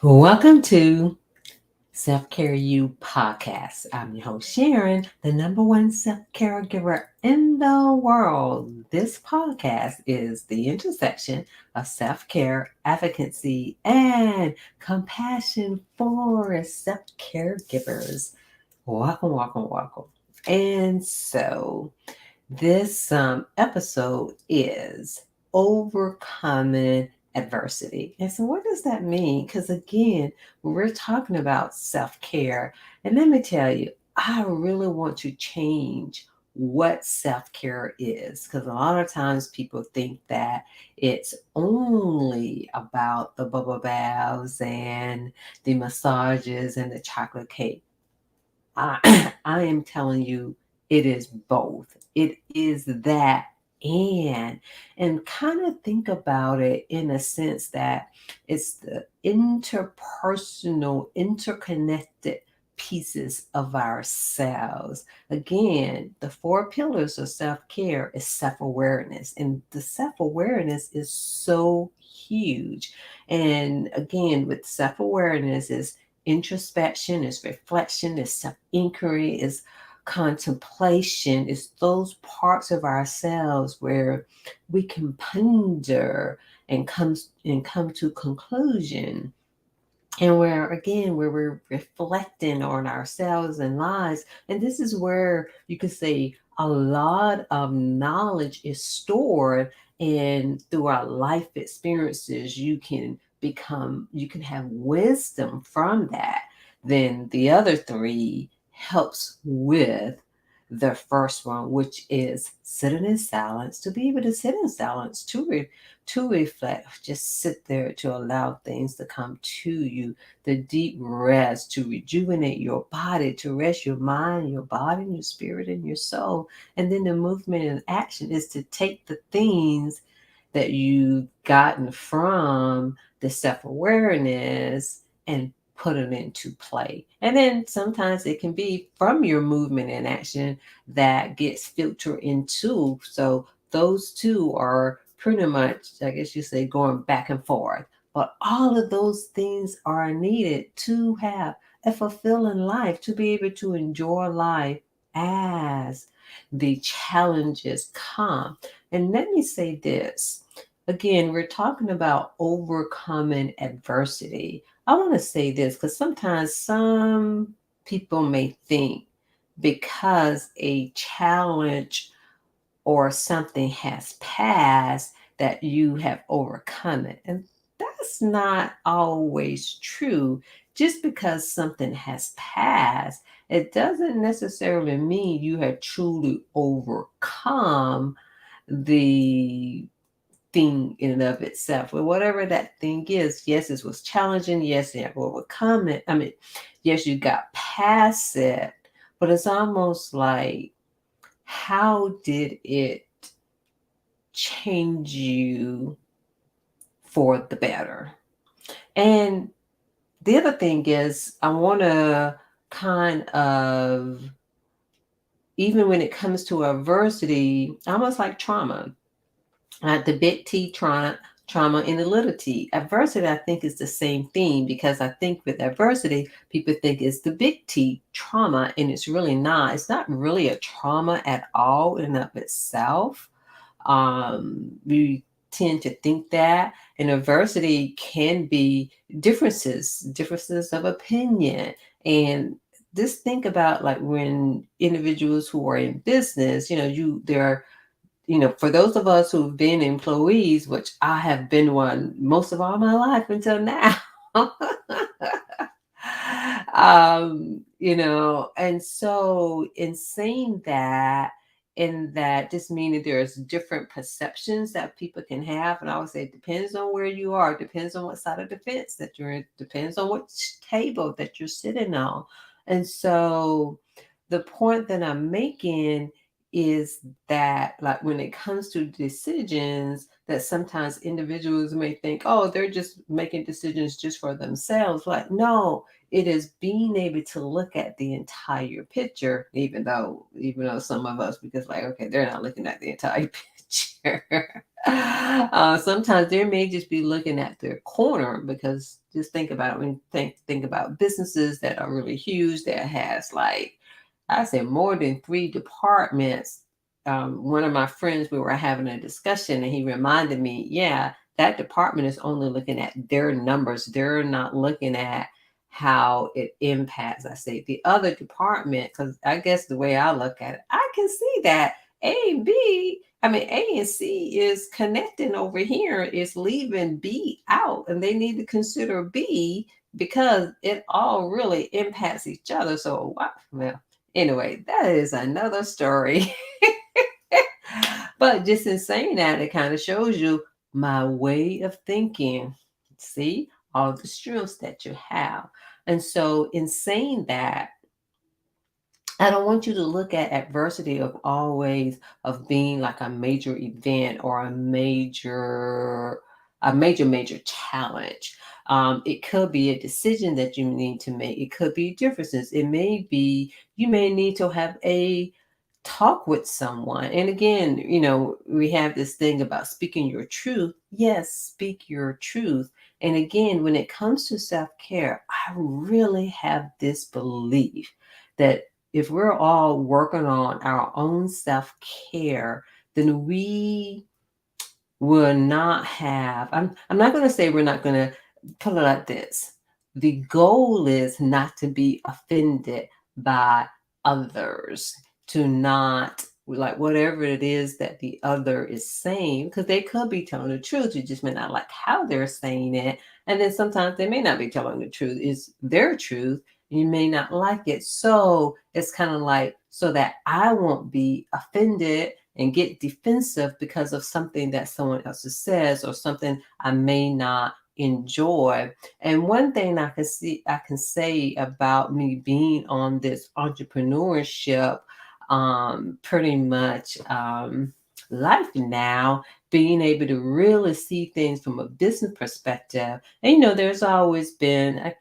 Welcome to Self Care You podcast. I'm your host, Sharon, the number one self caregiver in the world. This podcast is the intersection of self care, advocacy, and compassion for self caregivers. Welcome, welcome, welcome. And so, this episode is overcoming adversity. And so, what does that mean? Because again, we're talking about self care. And let me tell you, I really want to change what self care is. Because a lot of times people think that it's only about the bubble baths and the massages and the chocolate cake. I am telling you, it is both. It is that and kind of think about it in a sense that it's the interpersonal, interconnected pieces of ourselves. Again, the four pillars of self-care is self-awareness, and the self-awareness is so huge. And again, with self-awareness is introspection, is reflection, is self inquiry, is contemplation, is those parts of ourselves where we can ponder and come to conclusion, and where we're reflecting on ourselves and lives. And this is where you could say a lot of knowledge is stored, and through our life experiences you can have wisdom from that. Then the other three helps with the first one, which is sitting in silence, to be able to sit in silence, to reflect, just sit there to allow things to come to you. The deep rest to rejuvenate your body, to rest your mind, your body, your spirit, and your soul. And then the movement and action is to take the things that you've gotten from the self awareness and put it into play. And then sometimes it can be from your movement and action that gets filtered into. So those two are pretty much, I guess you say, going back and forth. But all of those things are needed to have a fulfilling life, to be able to enjoy life as the challenges come. And let me say this again, we're talking about overcoming adversity. I want to say this because sometimes some people may think because a challenge or something has passed that you have overcome it. And that's not always true. Just because something has passed, it doesn't necessarily mean you have truly overcome the thing in and of itself. Well, whatever that thing is, yes, it was challenging. Yes, you have overcome it. I mean, yes, you got past it, but it's almost like, how did it change you for the better? And the other thing is, I want to kind of, even when it comes to adversity, almost like trauma, the big T trauma and the little t. Adversity, I think, is the same thing, because I think with adversity, people think it's the big T trauma, and it's really not. It's not really a trauma at all in and of itself. We tend to think that, and adversity can be differences of opinion. And just think about, like, when individuals who are in business, there are, for those of us who've been employees, which I have been one most of all my life until now. And so in saying that, in that just meaning there's different perceptions that people can have. And I would say it depends on where you are, depends on what side of the fence that you're in, depends on what table that you're sitting on. And so the point that I'm making is that, like, when it comes to decisions, that sometimes individuals may think, oh, they're just making decisions just for themselves. Like, no, it is being able to look at the entire picture, even though some of us, because, like, okay, they're not looking at the entire picture. Sometimes they may just be looking at their corner because just think about it when you think about businesses that are really huge that has like I said more than three departments. One of my friends, we were having a discussion and he reminded me, yeah, that department is only looking at their numbers. They're not looking at how it impacts, I say, the other department. Because I guess the way I look at it, I can see that A and B, I mean, A and C is connecting over here, is leaving B out, and they need to consider B because it all really impacts each other. So, well, anyway, that is another story. But just in saying that, it kind of shows you my way of thinking. See all the strengths that you have. And so, in saying that, I don't want you to look at adversity of always of being like a major event or a major challenge. It could be a decision that you need to make. It could be differences. It may be you may need to have a talk with someone. And again, we have this thing about speaking your truth. Yes, speak your truth. And again, when it comes to self care, I really have this belief that if we're all working on our own self care, then we will not have. I'm not going to say we're not going to put it like this. The goal is not to be offended by others, to not like whatever it is that the other is saying, because they could be telling the truth. You just may not like how they're saying it. And then sometimes they may not be telling the truth. It's their truth. You may not like it. So it's kind of like so that I won't be offended and get defensive because of something that someone else says or something I may not enjoy. And one thing I can say about me being on this entrepreneurship pretty much life now, being able to really see things from a business perspective. And there's always been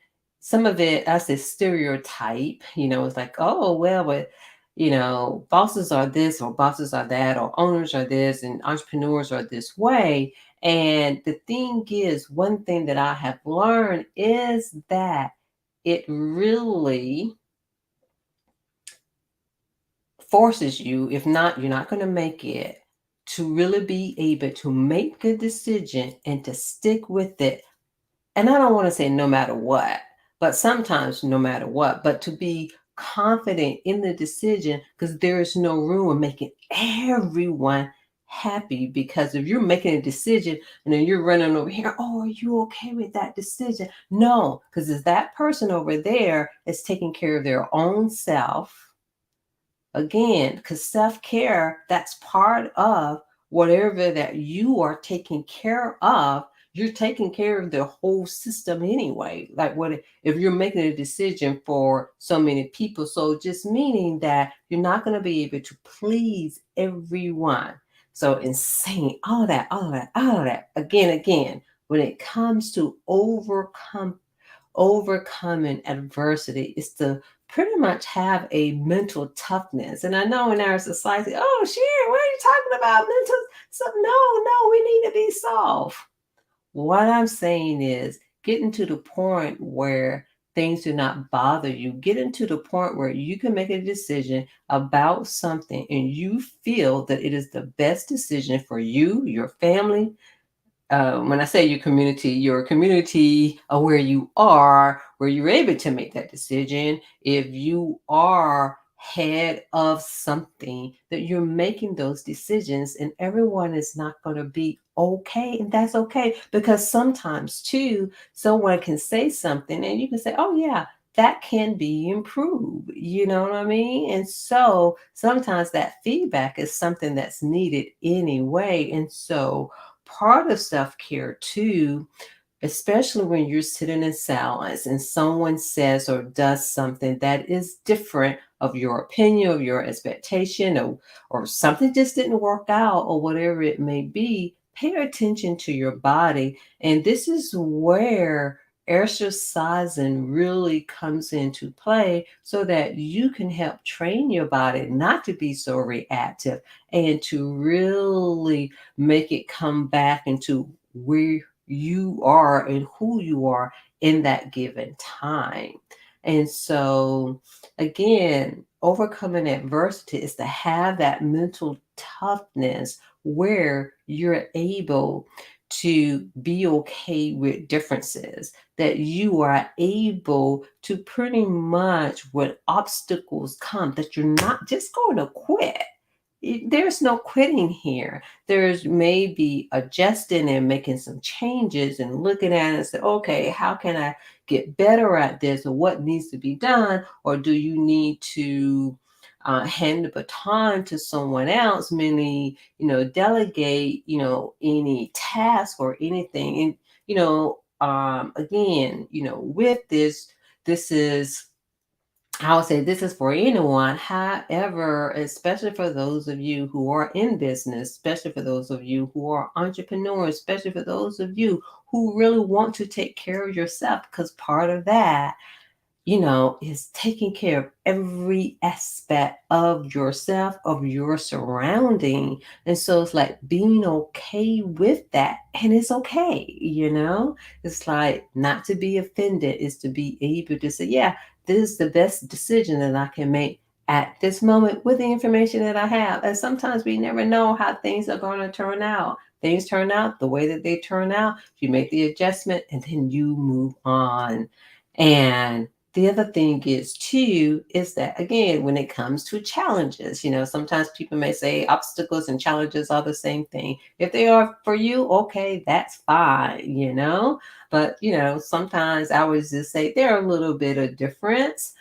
some of it as a stereotype. It's like, oh well, but bosses are this or bosses are that or owners are this and entrepreneurs are this way. And the thing is, one thing that I have learned is that it really forces you, if not, you're not going to make it, to really be able to make a decision and to stick with it. And I don't want to say no matter what, but sometimes no matter what, but to be confident in the decision because there is no room in making everyone happy. Because if you're making a decision and then you're running over here, oh, are you okay with that decision? No, because it's that person over there is taking care of their own self. Again, because self-care, that's part of whatever that you are taking care of. You're taking care of the whole system anyway. Like what if you're making a decision for so many people? So just meaning that you're not going to be able to please everyone. So in saying all of that, again, when it comes to overcoming adversity is to pretty much have a mental toughness. And I know in our society, oh, Sharon, what are you talking about? Mental stuff? No, we need to be soft. What I'm saying is getting to the point where things do not bother you, getting to the point where you can make a decision about something and you feel that it is the best decision for you, your family, when I say your community where you are, where you're able to make that decision, if you are head of something, that you're making those decisions and everyone is not going to be okay. And that's okay because sometimes, too, someone can say something and you can say, oh, yeah. That can be improved. You know what I mean? And so sometimes that feedback is something that's needed anyway. And so part of self care too, especially when you're sitting in silence and someone says or does something that is different of your opinion, of your expectation, or something just didn't work out, or whatever it may be, pay attention to your body. And this is where exercising really comes into play so that you can help train your body not to be so reactive and to really make it come back into where you are and who you are in that given time. And so, again, overcoming adversity is to have that mental toughness where you're able to be okay with differences, that you are able to pretty much, when obstacles come, that you're not just going to quit. There's no quitting here. There's maybe adjusting and making some changes and looking at it and say, okay, how can I get better at this, or what needs to be done? Or do you need to hand the baton to someone else, meaning, delegate, any task or anything. And, again, with this is, I would say this is for anyone. However, especially for those of you who are in business, especially for those of you who are entrepreneurs, especially for those of you who really want to take care of yourself, because part of that, is taking care of every aspect of yourself, of your surrounding. And so it's like being okay with that. And it's okay. It's like not to be offended, is to be able to say, yeah, this is the best decision that I can make at this moment with the information that I have. And sometimes we never know how things are going to turn out. Things turn out the way that they turn out. You make the adjustment and then you move on. And the other thing is too, is that again, when it comes to challenges, sometimes people may say obstacles and challenges are the same thing. If they are for you, okay, that's fine. But sometimes I would just say there are a little bit of difference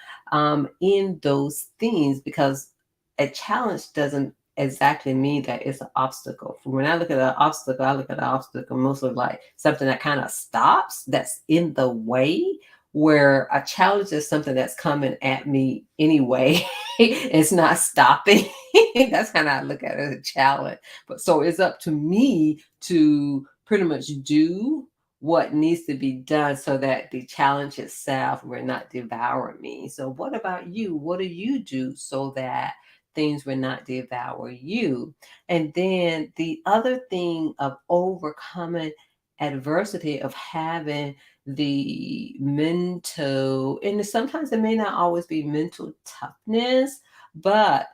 in those things, because a challenge doesn't exactly mean that it's an obstacle. When I look at an obstacle, I look at an obstacle mostly like something that kind of stops, that's in the way, where a challenge is something that's coming at me anyway. It's not stopping. That's kind of how I look at it as a challenge. But so it's up to me to pretty much do what needs to be done so that the challenge itself will not devour me. So what about you? What do you do so that things will not devour you? And then the other thing of overcoming adversity, of having the mental, and sometimes it may not always be mental toughness, but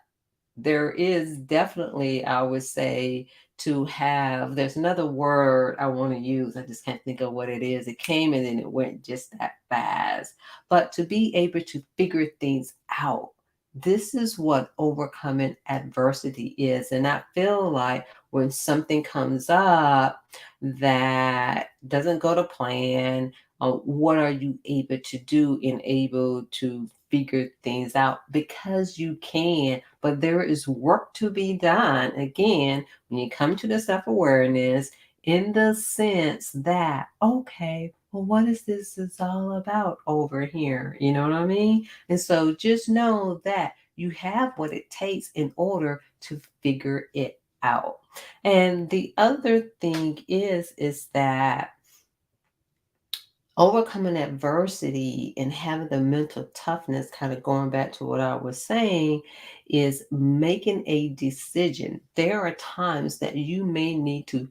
there is definitely, I would say, to have, there's another word I want to use. I just can't think of what it is. It came and then it went just that fast. But to be able to figure things out. This is what overcoming adversity is. And I feel like when something comes up that doesn't go to plan, what are you able to do and able to figure things out? Because you can, but there is work to be done. Again, when you come to the self-awareness, in the sense that, okay, well, what is this is all about over here? You know what I mean? And so just know that you have what it takes in order to figure it out. And the other thing is that overcoming adversity and having the mental toughness, kind of going back to what I was saying, is making a decision. There are times that you may need to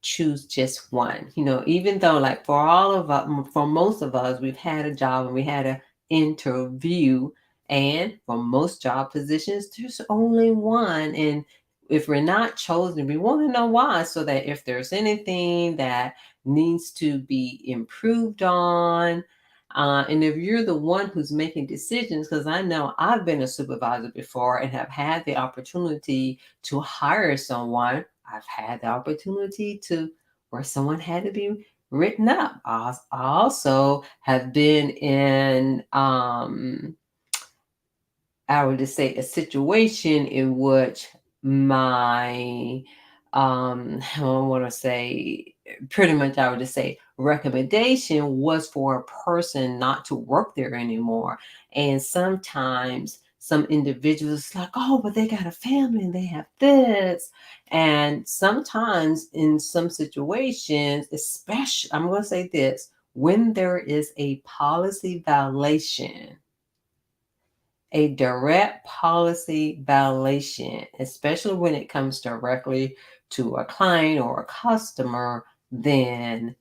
choose just one. Even though, like, for all of us, for most of us, we've had a job and we had an interview, and for most job positions there's only one. And if we're not chosen, we want to know why, so that if there's anything that needs to be improved on, and if you're the one who's making decisions, because I know I've been a supervisor before and have had the opportunity to hire someone. I've had the opportunity to where someone had to be written up. I also have been in, I would just say, a situation in which my, I want to say, pretty much, I would just say, recommendation was for a person not to work there anymore. And sometimes some individuals like, oh, but they got a family and they have this. And sometimes in some situations, especially, I'm going to say this, when there is a policy violation, a direct policy violation, especially when it comes directly to a client or a customer, then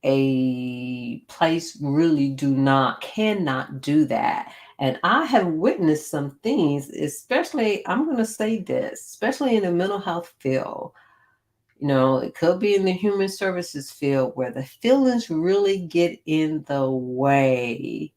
a place really cannot do that. And I have witnessed some things, especially, I'm going to say this, especially in the mental health field. It could be in the human services field where the feelings really get in the way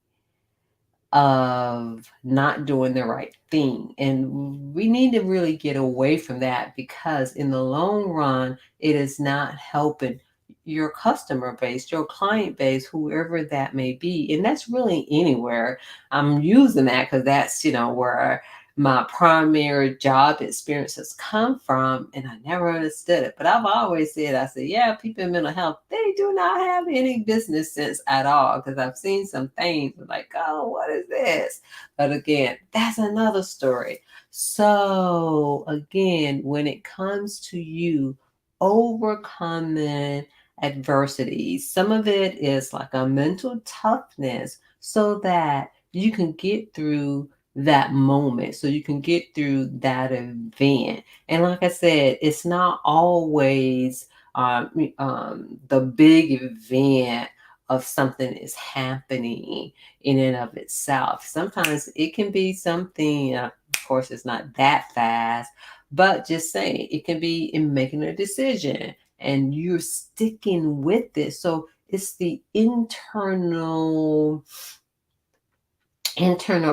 of not doing the right thing. And we need to really get away from that, because in the long run, it is not helping your customer base, your client base, whoever that may be. And that's really anywhere. I'm using that because that's, where my primary job experience has come from, and I never understood it. But I've always said, I said, yeah, people in mental health, they do not have any business sense at all, because I've seen some things like, oh, what is this? But again, that's another story. So again, when it comes to you overcoming adversity, some of it is like a mental toughness so that you can get through that moment, so you can get through that event. And like I said, it's not always the big event of something is happening in and of itself. Sometimes it can be something, of course, it's not that fast, but just saying it can be in making a decision and you're sticking with it. So it's the internal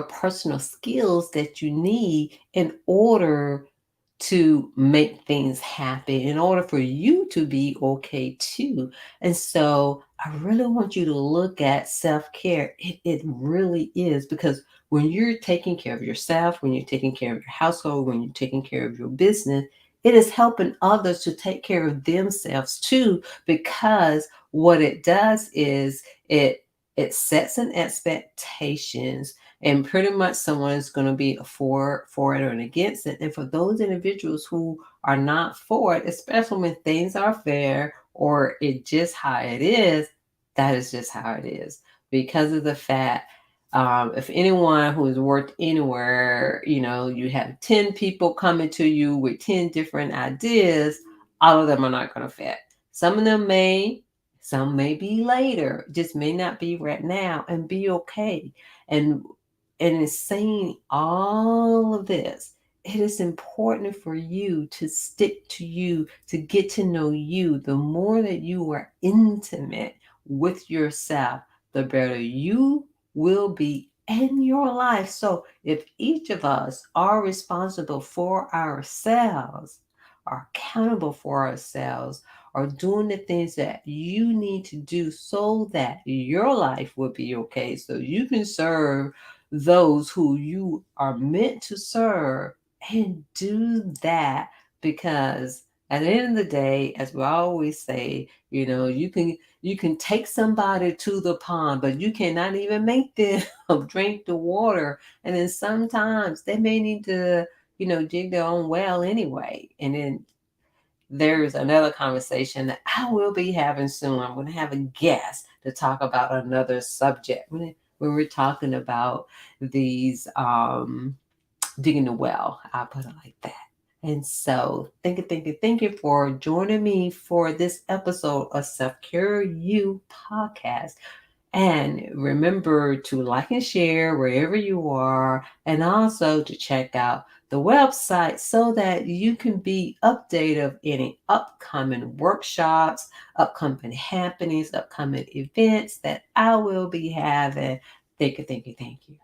personal skills that you need in order to make things happen, in order for you to be okay too. And so I really want you to look at self-care. It really is, because when you're taking care of yourself, when you're taking care of your household, when you're taking care of your business, it is helping others to take care of themselves too, because what it does is it sets an expectations, and pretty much someone is going to be for it or against it. And for those individuals who are not for it, especially when things are fair or it just how it is, that is just how it is. Because of the fact, if anyone who has worked anywhere, you have 10 people coming to you with 10 different ideas, all of them are not going to fit. Some of them may, some may be later, just may not be right now, and be okay. And in saying all of this, it is important for you to stick to you, to get to know you. The more that you are intimate with yourself, the better you will be in your life. So if each of us are responsible for ourselves, are accountable for ourselves, are doing the things that you need to do so that your life will be okay, so you can serve those who you are meant to serve, and do that. Because at the end of the day, as we always say, you can take somebody to the pond, but you cannot even make them drink the water. And then sometimes they may need to dig their own well anyway. And then there's another conversation that I will be having soon. I'm going to have a guest to talk about another subject when we're talking about these digging the well. I'll put it like that. And so thank you for joining me for this episode of Self Care You podcast. And remember to like and share wherever you are, and also to check out the website so that you can be updated of any upcoming workshops, upcoming happenings, upcoming events that I will be having. Thank you.